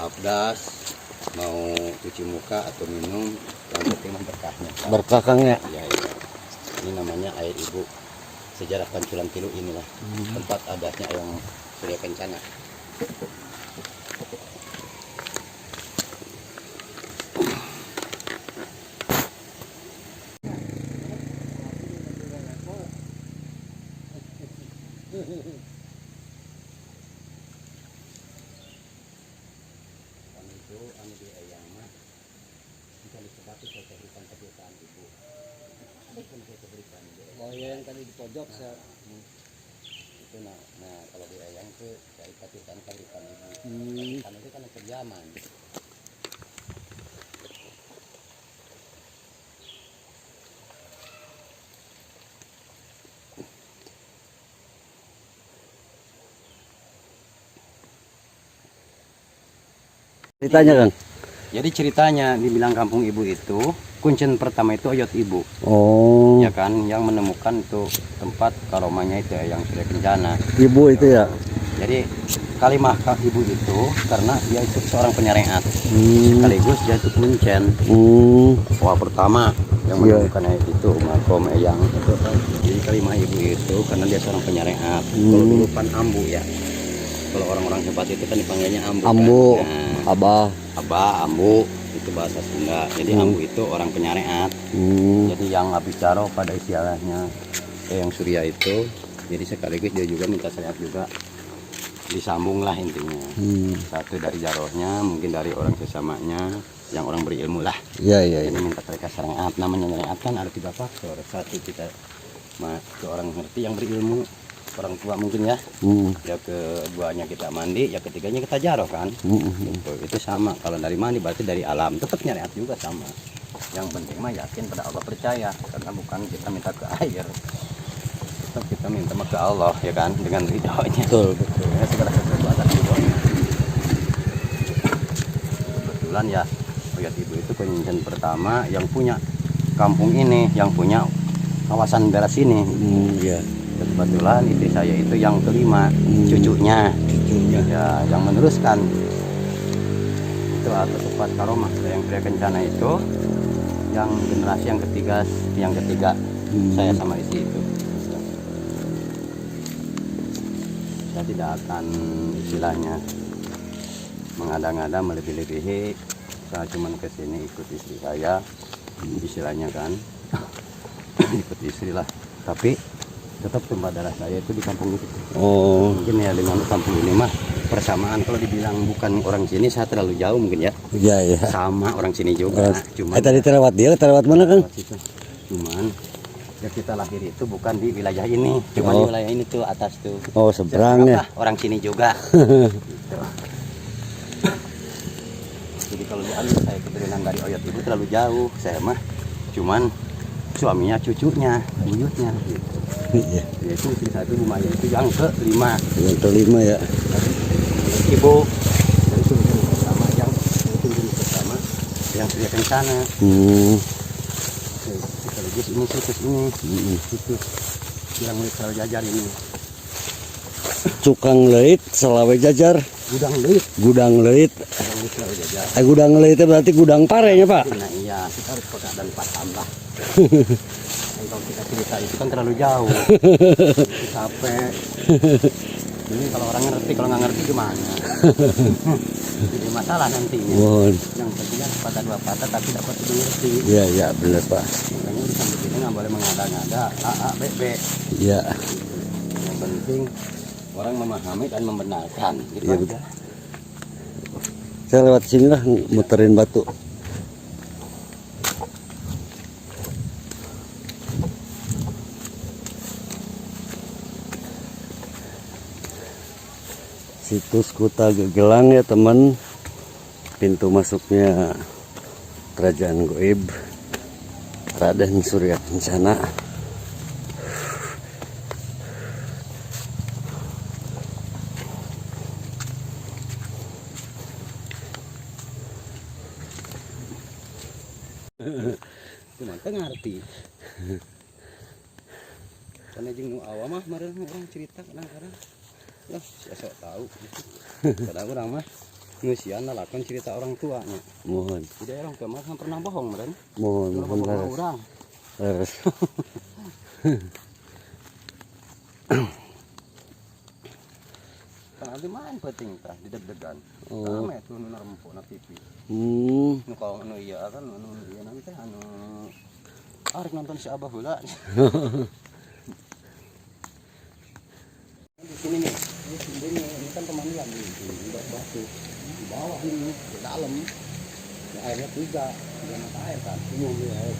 abdas, mau cuci muka atau minum, yang penting mah berkahnya. Berkah Kang ya. Ya, ya. Ini namanya air ibu. Sejarah Panculan Tilu inilah tempat adanya yang Surya Kencana. Itu anu di ayam mah bisa disebati kehidupan kebiasaan ibu. Ada pun kehidupan Oh ya, yang tadi di pojok saya. itu nah kalau di ayam itu dari kehidupan kehidupan ibu. Karena itu kan kerjaman. Ceritanya Kang. Jadi ceritanya dibilang kampung ibu itu kuncen pertama itu oyot ibu. Oh. Ya kan, yang menemukan itu tempat karomanya itu yang Surya Kencana. Ibu itu ya. Jadi kalimah ibu itu karena dia itu seorang penyareat, sekaligus dia itu kuncen. Wah pertama yang menemukannya itu makom eyang. Jadi kalimah ibu itu karena dia seorang penyareat. Kalau dulu pan ambu ya. Kalau orang-orang hebat itu kan dipanggilnya ambu. Ambu, Kan? Nah, abah. Abah, ambu itu bahasa Sunda. Jadi ambu itu orang penyareat. Jadi yang habis caro pada istilahnya yang Surya itu. Jadi sekaligus dia juga minta syariat juga. Disambung lah intinya. Satu dari jarohnya, mungkin dari orang sesamanya, yang orang berilmu lah. Iya, iya, Jadi iya. minta mereka syariat. Namanya syariat kan ada 3 faktor. Satu kita ke orang ngerti yang berilmu, orang tua mungkin ya. Ya keduanya kita mandi, ya ketiganya kita jaroh kan. Gitu. Itu sama. Kalau dari mandi berarti dari alam. Tetap syariat juga sama. Yang penting mah yakin pada Allah, percaya, karena bukan kita minta ke air. Tetap kita minta ke Allah ya kan, dengan ridhonya. Betul, betul. Ya, segala sesuatu atas ridhonya. Kebetulan ya oyot ibu itu kuncen pertama yang punya kampung ini, yang punya kawasan daerah sini. Iya. Kebetulan istri saya itu yang kelima, cucunya ya, yang meneruskan itu atau tepat karomah yang Surya Kencana itu yang generasi yang ketiga saya sama istri itu. Saya tidak akan istilahnya mengada-ngada melebih-lebihi. Saya cuma kesini ikut istri saya, istilahnya kan ikut istri lah, tapi tetap tempat darah saya itu di kampung itu. Oh. Mungkin ya dengan kampung ini mah persamaan. Kalau dibilang bukan orang sini saya terlalu jauh mungkin ya. Iya, iya. Sama orang sini juga. Cuman tadi terlewat dia, terlewat mana Kang? Cuman ya kita lahir itu bukan di wilayah ini, cuman di wilayah ini tuh atas tuh. Oh, seberang ya. Orang sini juga. Gitu. Jadi kalau diambil saya keturunan dari oyot ibu terlalu jauh. Saya mah cuman suaminya, cucunya, buyutnya gitu. Iya. Yaitu istri saya itu lumayan itu yang kelima. Yang kelima ya. Ibu dari sumber pertama yang Surya Kencana. Sekaligus ini situs ini. Situs yang milik Selawe Jajar ini. Cukang leit, Selawe Jajar. Gudang leit. Gudang leit. Yang milik Selawe Jajar. Gudang leit itu berarti gudang parenya Pak. Nah iya, kita harus pakai dan pas tambah. Dan kalau kita cerita itu kan terlalu jauh. Capek. Ini kalau orang ngerti, kalau nggak ngerti gimana? Jadi masalah nantinya. Yang pentingnya patah 2 patah tapi dapat mengerti. Iya, iya benar Pak. Makanya di samping ini nggak boleh mengada-ngada A, A, B, B. Iya. Yang penting orang memahami dan membenarkan. Gitu Iya, aja. betul. Saya lewat sini lah muterin batu. Situs Kuta Gegelang ya teman. Pintu masuknya Kerajaan Goib Raden Surya Kencana. Cuma teu ngarti. Karena jeung nu awam mah meureun orang cerita kadang-kadang. Lah, saya sok tahu. Padahal urang mah Nusian lakukan cerita orang tuanya. Mohon. Jadi orang tua mah kan pernah bohong meren. Mohon Pernah bohong sama leres. orang. Leres. Kan ada main penting tah di deg-degan. Oh. Rame tuh nu rempuk na pipi. Hmm. Nu kalau nu iya kan nu iya nanti anu arek nonton si Abah heula. Di sini nih. Ini kan pemandian nih, di batu. Di bawah ini, di dalam. Ya, airnya 3 mata air kan. Umum ya air.